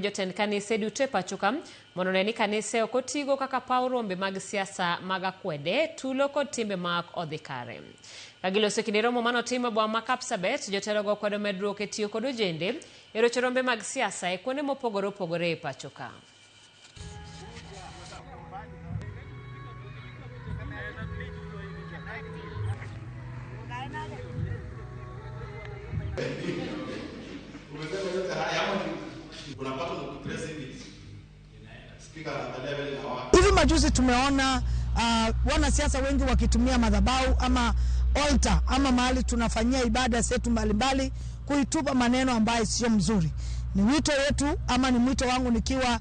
Jotend kanise duto pachoka mondo ne ni kanise ok otigo kaka paw rombe mag siasa mag akwede, tulo kod timbe mag odhi kare. Kagiloso kinde romo manotim e boma ma Kapsabet, jotelogo kwedo medruok e tiyo kod ojende e rocho rombe mag siasa e kuonde mopogore opogore e pachoka. Hivi majuzi tumeona wanasiasa wengi wakitumia madhabahu ama altar ama mahali tunafanyia ibada zetu mbalimbali kuitupa maneno ambayo sio mzuri. Ni wito wetu ama ni mwito wangu nikiwa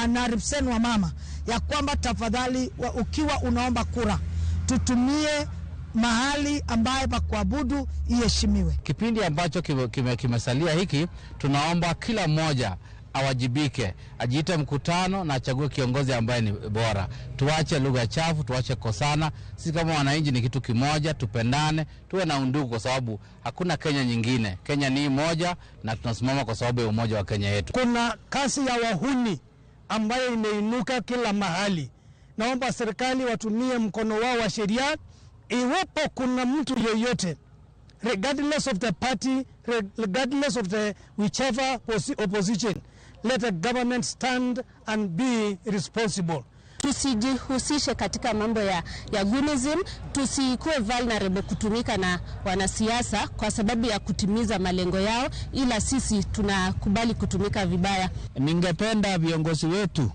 na represent wa mama ya kwamba tafadhali ukiwa unaomba kura tutumie mahali ambaye pa kuabudu iheshimiwe. Kipindi ambacho kimesalia hiki, tunaomba kila mmoja awajibike, ajiite mkutano na achague kiongozi ambaye ni bora. Tuache lugha chafu, tuache kosana. Sisi kama wananchi ni kitu kimoja, tupendane, tuwe na undugu kwa sababu hakuna Kenya nyingine. Kenya ni moja na tunasimama kwa sababu ya umoja wa Kenya yetu. Kuna kasi ya wahuni ambayo imeinuka kila mahali. Naomba serikali watumie mkono wao wa sheria. Iwapo kuna mtu yoyote, regardless of the party, regardless of the whichever opposition, let the government stand and be responsible. Tusijihusishe katika mambo ya gunism, tusikuwe vulnerable kutumika na wanasiasa kwa sababu ya kutimiza malengo yao, ila sisi tunakubali kutumika vibaya. Ningependa viongozi wetu